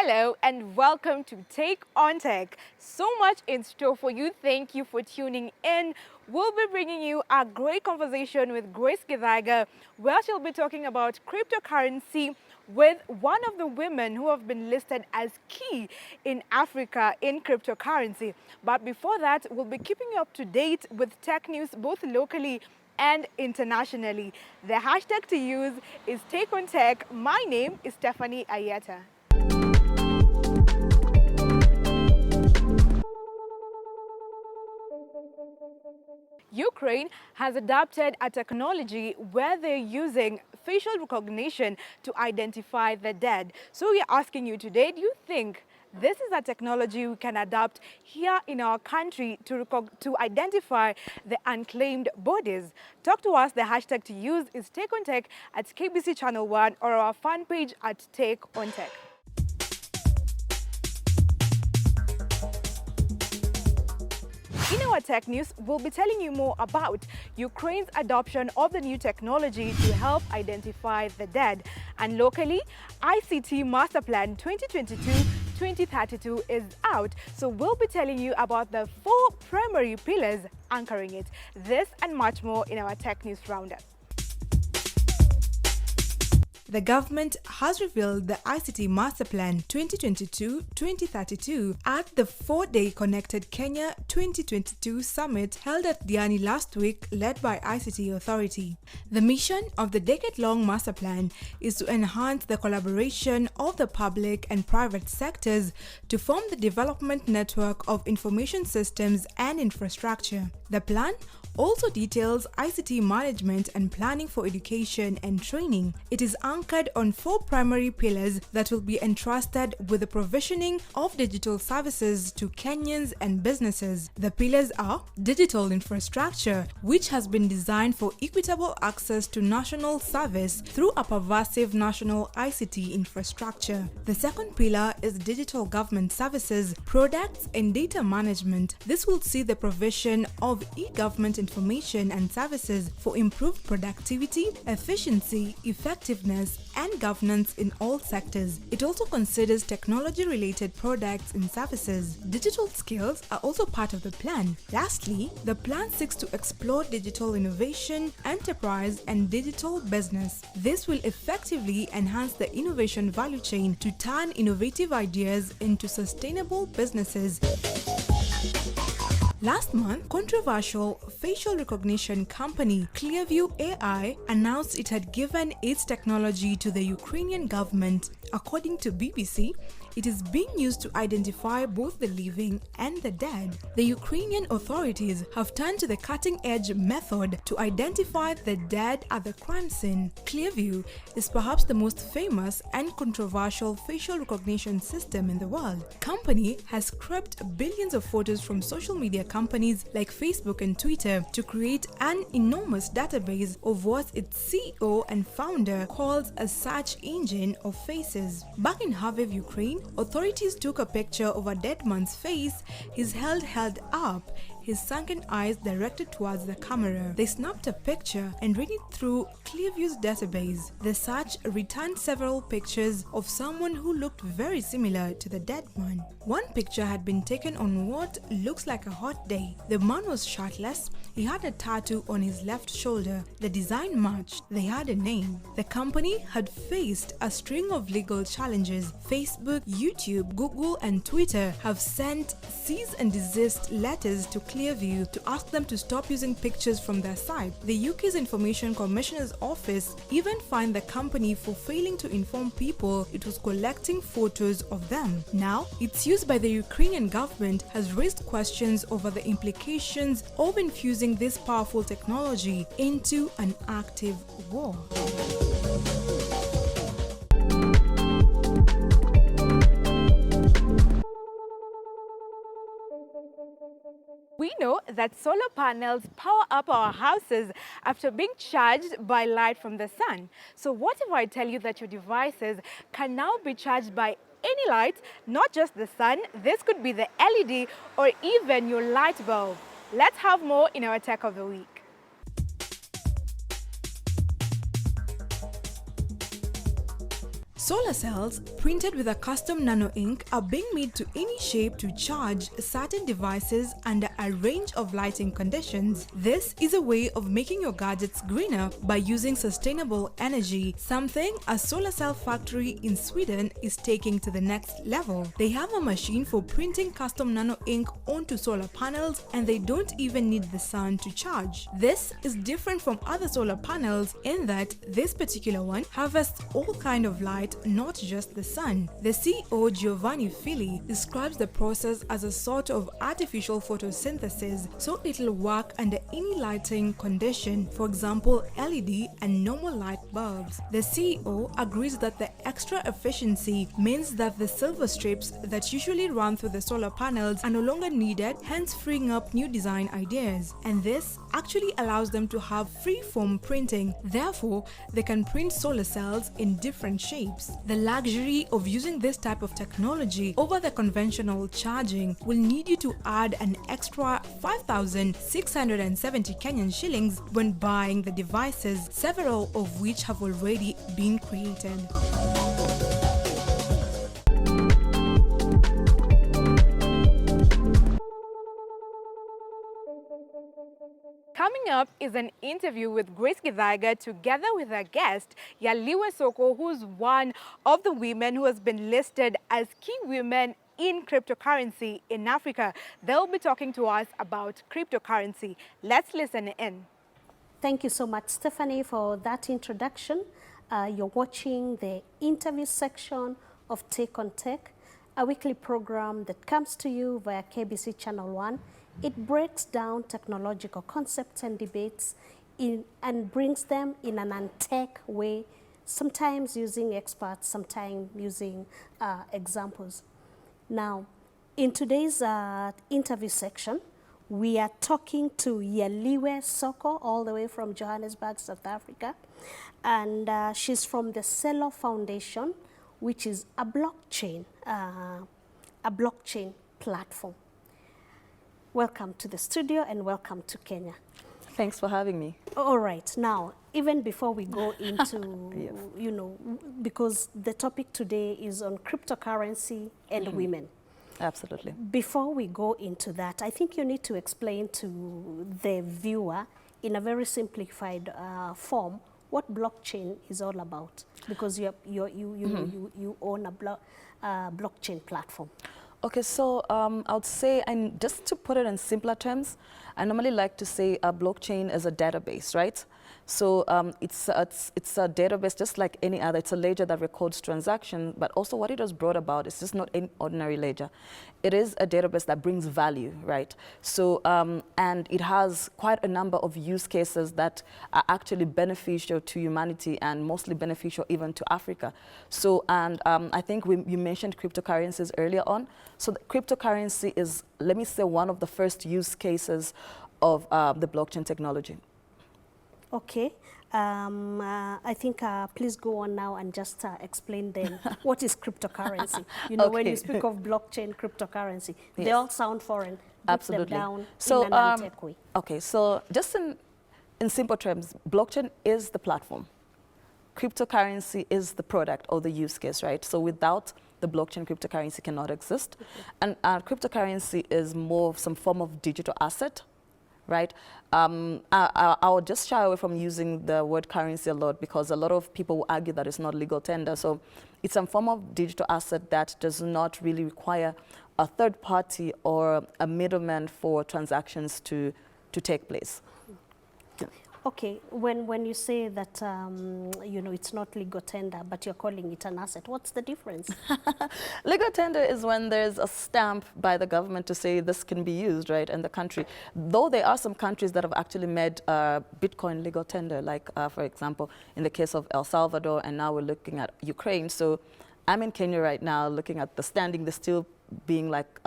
Hello and welcome to Take on Tech. So much in store for you. Thank you for tuning in. We'll be bringing you a great conversation with Githaiga, where she'll be talking about cryptocurrency with one of the women who have been listed as key in Africa in cryptocurrency. But before that, we'll be keeping you up to date with tech news both locally and internationally. The hashtag to use is Take on Tech. My name is Stephanie Ayieta. Ukraine has adopted a technology where they're using facial recognition to identify the dead. So we're asking you today, do you think this is a technology we can adopt here in our country to identify the unclaimed bodies? Talk to us. The hashtag to use is Take on Tech at KBC Channel 1 or our fan page at Take on Tech. In our tech news, we'll be telling you more about Ukraine's adoption of the new technology to help identify the dead. And locally, ICT Master Plan 2022-2032 is out. So we'll be telling you about the 4 primary pillars anchoring it. This and much more in our tech news roundup. The government has revealed the ICT Master Plan 2022-2032 at the 4-day Connected Kenya 2022 summit held at Diani last week, led by ICT Authority. The mission of the decade-long master plan is to enhance the collaboration of the public and private sectors to form the development network of information systems and infrastructure. The plan also details ICT management and planning for education and training. It is anchored on 4 primary pillars that will be entrusted with the provisioning of digital services to Kenyans and businesses. The pillars are digital infrastructure, which has been designed for equitable access to national service through a pervasive national ICT infrastructure. The second pillar is digital government services, products and data management. This will see the provision of e-government information and services for improved productivity, efficiency, effectiveness, and governance in all sectors. It also considers technology-related products and services. Digital skills are also part of the plan. Lastly, the plan seeks to explore digital innovation, enterprise, and digital business. This will effectively enhance the innovation value chain to turn innovative ideas into sustainable businesses. Last month, controversial facial recognition company Clearview AI announced it had given its technology to the Ukrainian government. According to BBC, it is being used to identify both the living and the dead. The Ukrainian authorities have turned to the cutting-edge method to identify the dead at the crime scene. Clearview is perhaps the most famous and controversial facial recognition system in the world. The company has scraped billions of photos from social media companies like Facebook and Twitter to create an enormous database of what its CEO and founder calls a search engine of faces. Back in Kharkiv, Ukraine, authorities took a picture of a dead man's face, his head held up, his sunken eyes directed towards the camera. They snapped a picture and ran it through Clearview's database. The search returned several pictures of someone who looked very similar to the dead man. One picture had been taken on what looks like a hot day. The man was shirtless. He had a tattoo on his left shoulder. The design matched. They had a name. The company had faced a string of legal challenges. Facebook, YouTube, Google, and Twitter have sent cease and desist letters to Clearview to ask them to stop using pictures from their site. The UK's Information Commissioner's Office even fined the company for failing to inform people it was collecting photos of them. Now, its use by the Ukrainian government has raised questions over the implications of infusing this powerful technology into an active war. We know that solar panels power up our houses after being charged by light from the sun. So what if I tell you that your devices can now be charged by any light, not just the sun? This could be the LED or even your light bulb. Let's have more in our Tech of the Week. Solar cells printed with a custom nano ink are being made to any shape to charge certain devices under a range of lighting conditions. This is a way of making your gadgets greener by using sustainable energy, something a solar cell factory in Sweden is taking to the next level. They have a machine for printing custom nano ink onto solar panels, and they don't even need the sun to charge. This is different from other solar panels in that this particular one harvests all kind of light, not just the sun. The CEO Giovanni Fili describes the process as a sort of artificial photosynthesis, so it'll work under any lighting condition, for example LED and normal light bulbs. The CEO agrees that the extra efficiency means that the silver strips that usually run through the solar panels are no longer needed, hence freeing up new design ideas. And this actually allows them to have free-form printing. Therefore, they can print solar cells in different shapes. The luxury of using this type of technology over the conventional charging will need you to add an extra 5,670 Kenyan shillings when buying the devices, several of which have already been created. Coming up is an interview with Grace Githaiga together with her guest, Yaliwe Soko, who's one of the women who has been listed as key women in cryptocurrency in Africa. They'll be talking to us about cryptocurrency. Let's listen in. Thank you so much, Stephanie, for that introduction. You're watching the interview section of Take on Tech, a weekly program that comes to you via KBC Channel 1. It breaks down technological concepts and debates and brings them in an un-tech way, sometimes using experts, sometimes using examples. Now, in today's interview section, we are talking to Yaliwe Soko, all the way from Johannesburg, South Africa. And she's from the Celo Foundation, which is a blockchain platform. Welcome to the studio and welcome to Kenya. Thanks for having me. All right. Now, even before we go into, Yes. you know, because the topic today is on cryptocurrency and women. Absolutely. Before we go into that, I think you need to explain to the viewer in a very simplified form what blockchain is all about, because you own a blockchain platform. Okay, so I would say, and just to put it in simpler terms, I normally like to say a blockchain is a database, right? So it's a database just like any other. It's a ledger that records transactions, but also what it has brought about is just not an ordinary ledger. It is a database that brings value, right? So, and it has quite a number of use cases that are actually beneficial to humanity and mostly beneficial even to Africa. So, and I think you mentioned cryptocurrencies earlier on. So the cryptocurrency is, let me say, one of the first use cases of the blockchain technology. Okay. I think please go on now and just explain then what is cryptocurrency. You know, okay. When you speak of blockchain, cryptocurrency, yes. They all sound foreign. Absolutely. Them down so, in an tech way. Okay, so just in simple terms, blockchain is the platform. Cryptocurrency is the product or the use case, right? So without the blockchain, cryptocurrency cannot exist. And cryptocurrency is more of some form of digital asset, right? I would just shy away from using the word currency a lot because a lot of people will argue that it's not legal tender. So it's some form of digital asset that does not really require a third party or a middleman for transactions to take place. Okay, when you say that, you know, it's not legal tender, but you're calling it an asset, what's the difference? Legal tender is when there's a stamp by the government to say this can be used, right, in the country. Though there are some countries that have actually made Bitcoin legal tender, like, for example, in the case of El Salvador, and now we're looking at Ukraine. So I'm in Kenya right now looking at the standing. They're still being like,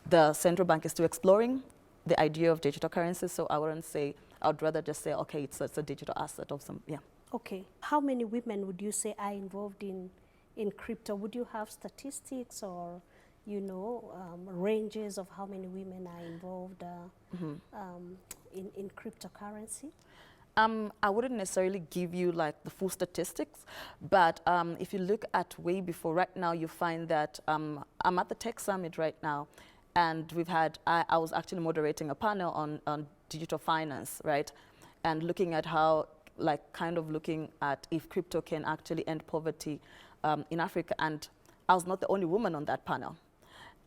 the central bank is still exploring the idea of digital currency, so I wouldn't say, I would rather just say, okay, it's a digital asset of some, yeah. Okay. How many women would you say are involved in crypto? Would you have statistics or, you know, ranges of how many women are involved in cryptocurrency? I wouldn't necessarily give you like the full statistics, but if you look at way before, right now you find that I'm at the Tech Summit right now, and we've had, I was actually moderating a panel on digital finance, right? And looking at how, like kind of looking at if crypto can actually end poverty in Africa. And I was not the only woman on that panel.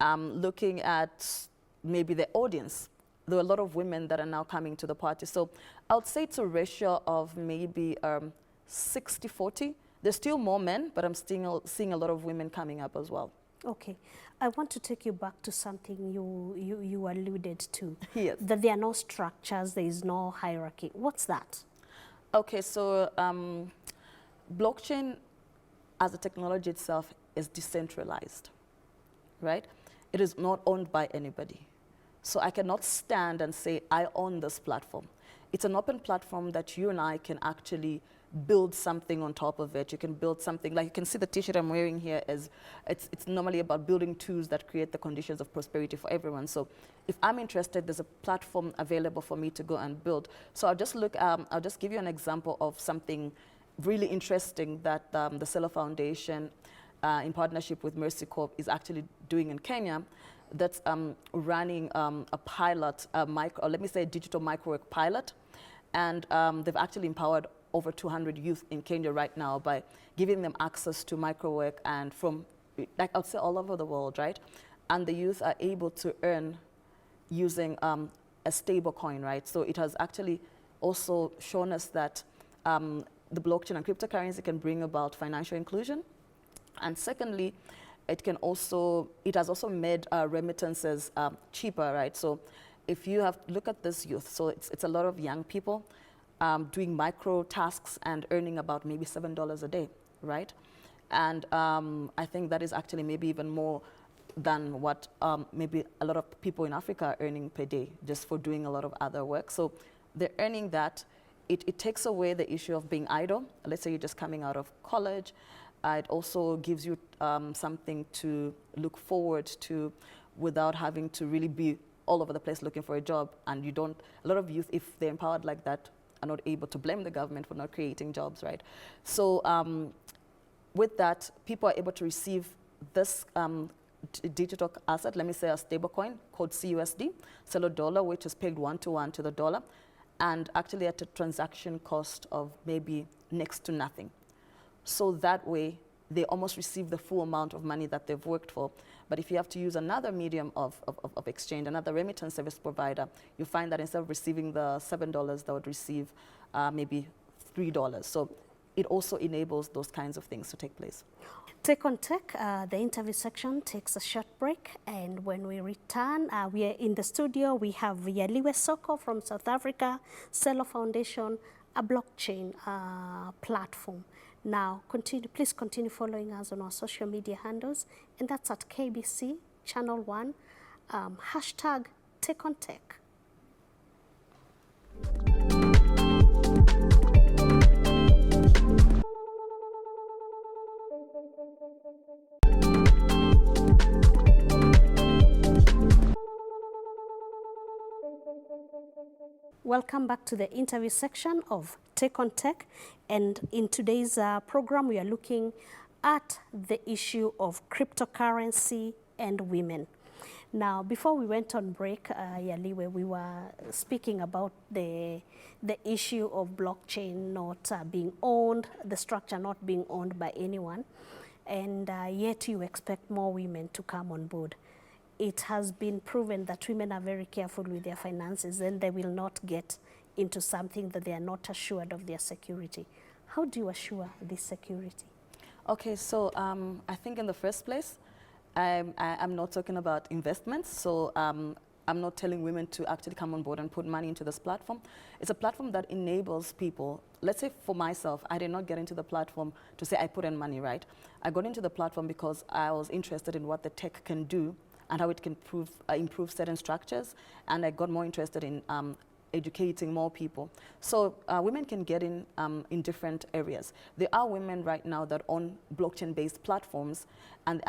Looking at maybe the audience, there were a lot of women that are now coming to the party. So I would say it's a ratio of maybe 60-40. There's still more men, but I'm still seeing a lot of women coming up as well. Okay. I want to take you back to something you alluded to. Yes. That there are no structures, there is no hierarchy. What's that? Okay, so blockchain as a technology itself is decentralized, right? It is not owned by anybody. So I cannot stand and say, I own this platform. It's an open platform that you and I can actually build something on top of it. You can build something, like you can see the t-shirt I'm wearing here is, it's normally about building tools that create the conditions of prosperity for everyone. So if I'm interested, there's a platform available for me to go and build. So I'll just give you an example of something really interesting that the Seller Foundation in partnership with Mercy Corp is actually doing in Kenya. That's running a pilot, let me say a digital microwork pilot. And they've actually empowered over 200 youth in Kenya right now by giving them access to microwork and from, like I would say, all over the world, right? And the youth are able to earn using a stable coin, right? So it has actually also shown us that the blockchain and cryptocurrency can bring about financial inclusion. And secondly, it has also made remittances cheaper, right? So if you look at this youth, so it's a lot of young people doing micro tasks and earning about maybe $7 a day, right? And I think that is actually maybe even more than what maybe a lot of people in Africa are earning per day just for doing a lot of other work. So they're earning that. It takes away the issue of being idle. Let's say you're just coming out of college. It also gives you something to look forward to without having to really be all over the place looking for a job. And a lot of youth, if they're empowered like that, are not able to blame the government for not creating jobs, right? So with that, people are able to receive this digital asset, let me say a stable coin called CUSD, Cello Dollar, which is pegged 1-to-1 to the dollar, and actually at a transaction cost of maybe next to nothing. So that way, they almost receive the full amount of money that they've worked for. But if you have to use another medium of exchange, another remittance service provider, you find that instead of receiving the $7, they would receive maybe $3. So it also enables those kinds of things to take place. Take on Tech, the interview section takes a short break, and when we return, we are in the studio. We have Yaliwe Soko from South Africa, Seller Foundation, a blockchain platform. Now, please continue following us on our social media handles, and that's at KBC Channel 1, hashtag Take on Tech. Welcome back to the interview section of Take on Tech, and in today's program we are looking at the issue of cryptocurrency and women. Now, before we went on break, Yaliwe, we were speaking about the issue of blockchain not being owned, the structure not being owned by anyone, and yet you expect more women to come on board. It has been proven that women are very careful with their finances, and they will not get into something that they are not assured of their security. How do you assure this security? Okay, so I think in the first place, I'm not talking about investments. So I'm not telling women to actually come on board and put money into this platform. It's a platform that enables people. Let's say for myself, I did not get into the platform to say I put in money, right? I got into the platform because I was interested in what the tech can do and how it can improve certain structures, and I got more interested in educating more people. So women can get in different areas. There are women right now that own blockchain-based platforms, and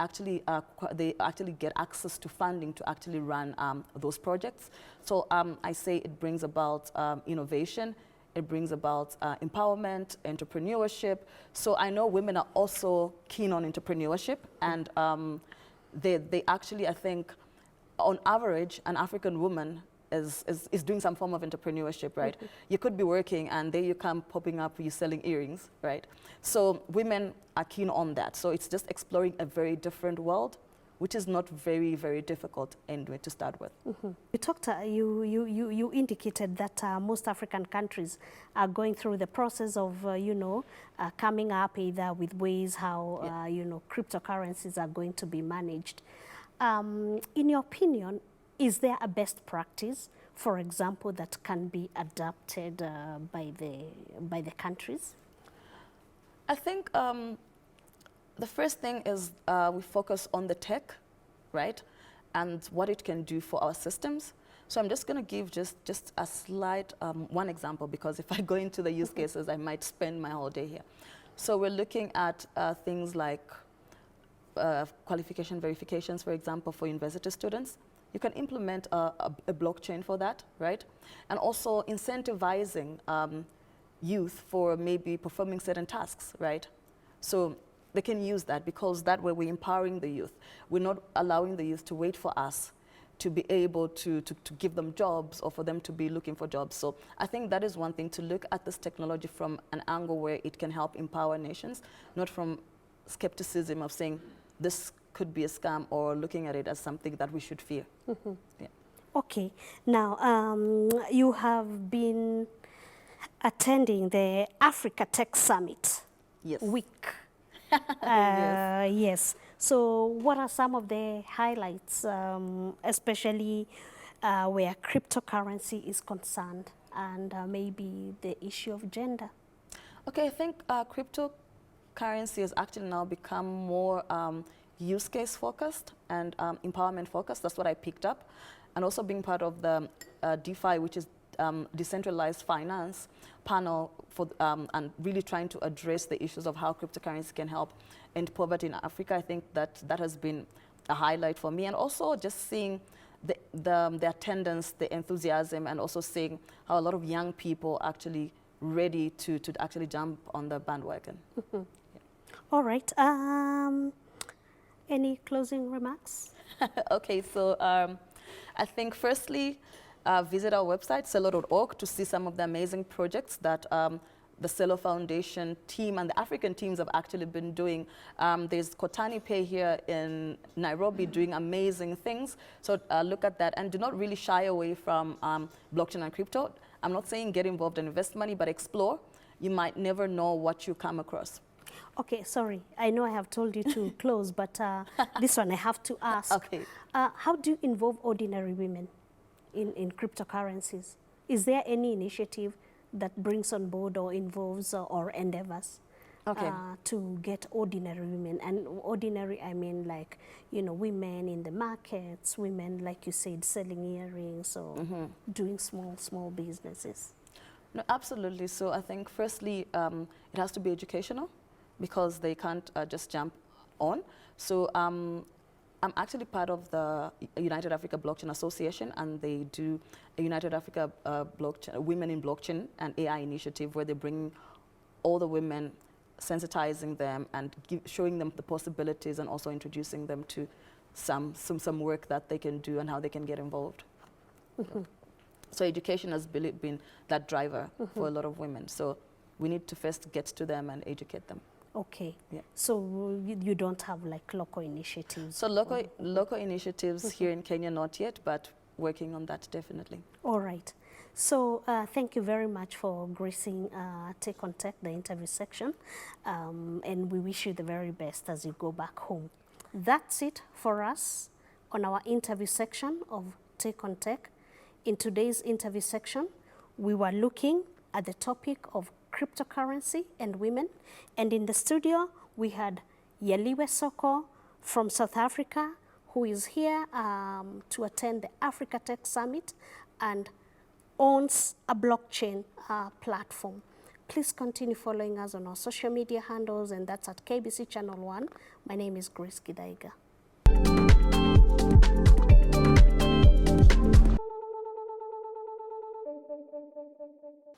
they actually get access to funding to actually run those projects. So I say it brings about innovation. It brings about empowerment, entrepreneurship. So I know women are also keen on entrepreneurship, and they actually, I think, on average, an African woman is doing some form of entrepreneurship, right? You could be working and there you come popping up, you selling earrings, right? So women are keen on that. So it's just exploring a very different world, which is not very, very difficult anyway to start with. You talked, you indicated that most African countries are going through the process of, coming up either with ways how, cryptocurrencies are going to be managed. In your opinion, is there a best practice, for example, that can be adopted by the countries? I think the first thing is we focus on the tech, right, and what it can do for our systems. So I'm just going to give just a slight one example, because if I go into the use cases, I might spend my whole day here. So we're looking at things like qualification verifications, for example, for university students. You can implement a blockchain for that, right? And also incentivizing youth for maybe performing certain tasks, right? So they can use that, because that way we're empowering the youth. We're not allowing the youth to wait for us to be able to give them jobs or for them to be looking for jobs. So I think that is one thing, to look at this technology from an angle where it can help empower nations, not from skepticism of saying this could be a scam, or looking at it as something that we should fear. Yeah. Okay. Now, you have been attending the Africa Tech Summit week. Yes. Yes. So what are some of the highlights, especially where cryptocurrency is concerned, and maybe the issue of gender? Okay, I think cryptocurrency has actually now become more use case focused and empowerment focused. That's what I picked up. And also being part of the DeFi, which is decentralized finance panel, for and really trying to address the issues of how cryptocurrency can help end poverty in Africa. I think that has been a highlight for me. And also just seeing the attendance, the enthusiasm, and also seeing how a lot of young people are actually ready to actually jump on the bandwagon. Yeah. All right. Any closing remarks? Okay, so I think firstly, visit our website, Celo.org, to see some of the amazing projects that the Celo Foundation team and the African teams have actually been doing. There's Kotani Pay here in Nairobi doing amazing things. So look at that, and do not really shy away from blockchain and crypto. I'm not saying get involved and invest money, but explore. You might never know what you come across. Okay, sorry. I know I have told you to close, but this one I have to ask. Okay. How do you involve ordinary women in cryptocurrencies? Is there any initiative that brings on board or involves or endeavors to get ordinary women? And ordinary, I mean like, women in the markets, women, like you said, selling earrings or doing small businesses. No, absolutely. So I think firstly, it has to be educational, because they can't just jump on. So I'm actually part of the United Africa Blockchain Association, and they do a United Africa Women in Blockchain and AI initiative, where they bring all the women, sensitizing them and showing them the possibilities, and also introducing them to some work that they can do and how they can get involved. So education has been that driver for a lot of women. So we need to first get to them and educate them. Okay. Yeah. So you don't have like local initiatives? So local initiatives here in Kenya, not yet, but working on that definitely. All right. So thank you very much for gracing Take on Tech, the interview section. And we wish you the very best as you go back home. That's it for us on our interview section of Take on Tech. In today's interview section, we were looking at the topic of cryptocurrency and women. And in the studio, we had Yeliwe Soko from South Africa, who is here to attend the Africa Tech Summit and owns a blockchain platform. Please continue following us on our social media handles, and that's at KBC Channel 1. My name is Grace Githaiga.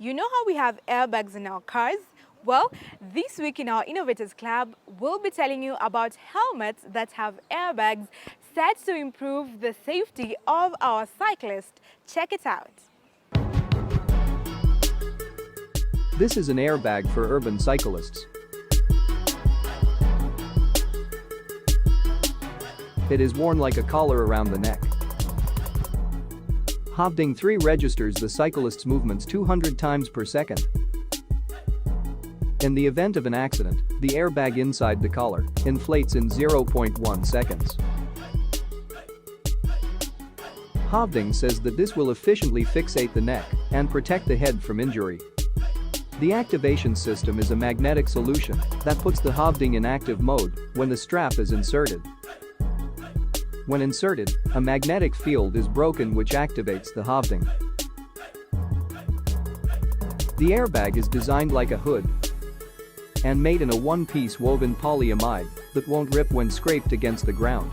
You know how we have airbags in our cars? Well, this week in our Innovators Club, we'll be telling you about helmets that have airbags set to improve the safety of our cyclists. Check it out. This is an airbag for urban cyclists. It is worn like a collar around the neck. Hovding 3 registers the cyclist's movements 200 times per second. In the event of an accident, the airbag inside the collar inflates in 0.1 seconds. Hovding says that this will efficiently fixate the neck and protect the head from injury. The activation system is a magnetic solution that puts the Hovding in active mode when the strap is inserted. When inserted, a magnetic field is broken which activates the Hovding. The airbag is designed like a hood and made in a one-piece woven polyamide that won't rip when scraped against the ground.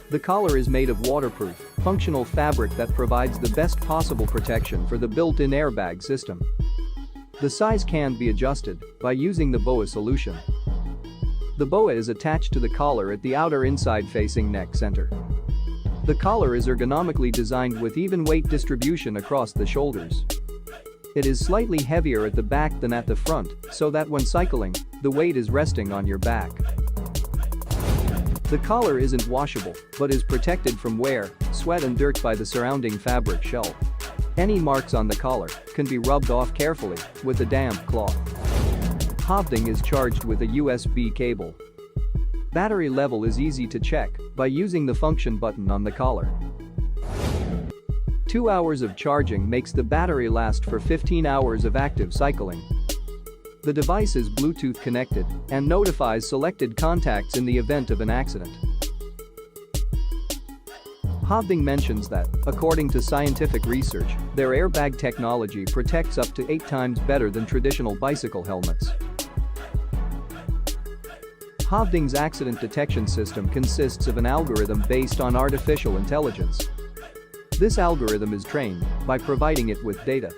The collar is made of waterproof, functional fabric that provides the best possible protection for the built-in airbag system. The size can be adjusted by using the BOA solution. The BOA is attached to the collar at the outer inside-facing neck center. The collar is ergonomically designed with even weight distribution across the shoulders. It is slightly heavier at the back than at the front, so that when cycling, the weight is resting on your back. The collar isn't washable, but is protected from wear, sweat and dirt by the surrounding fabric shell. Any marks on the collar can be rubbed off carefully with a damp cloth. Hovding is charged with a USB cable. Battery level is easy to check by using the function button on the collar. 2 hours of charging makes the battery last for 15 hours of active cycling. The device is Bluetooth connected and notifies selected contacts in the event of an accident. Hovding mentions that, according to scientific research, their airbag technology protects up to 8 times better than traditional bicycle helmets. Hovding's accident detection system consists of an algorithm based on artificial intelligence. This algorithm is trained by providing it with data.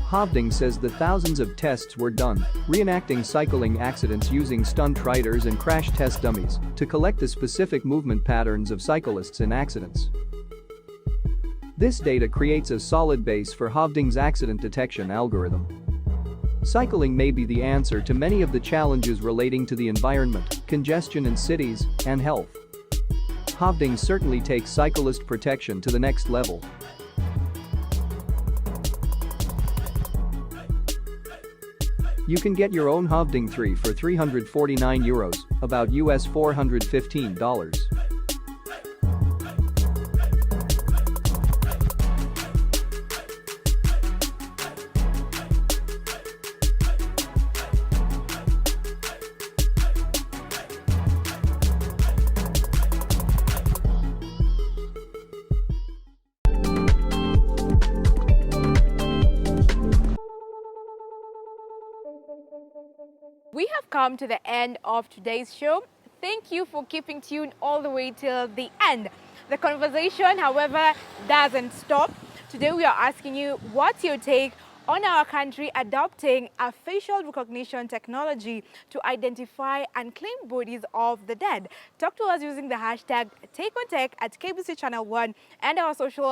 Hovding says that thousands of tests were done, reenacting cycling accidents using stunt riders and crash test dummies to collect the specific movement patterns of cyclists in accidents. This data creates a solid base for Hovding's accident detection algorithm. Cycling may be the answer to many of the challenges relating to the environment, congestion in cities, and health. Hovding certainly takes cyclist protection to the next level. You can get your own Hovding 3 for €349, about US $415. We have come to the end of today's show. Thank you for keeping tuned all the way till the end. The conversation, however, doesn't stop. Today we are asking you, what's your take on our country adopting a facial recognition technology to identify and claim bodies of the dead? Talk to us using the hashtag TakeOnTech at KBC Channel 1 and our social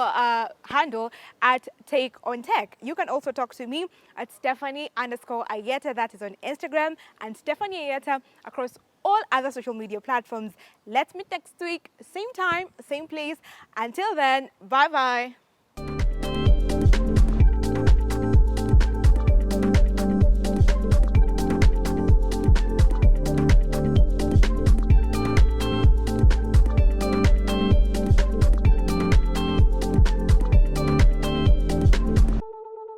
handle at TakeOnTech. You can also talk to me at Stephanie_Ayieta, that is on Instagram, and Stephanie Ayieta across all other social media platforms. Let's meet next week, same time, same place. Until then, bye-bye.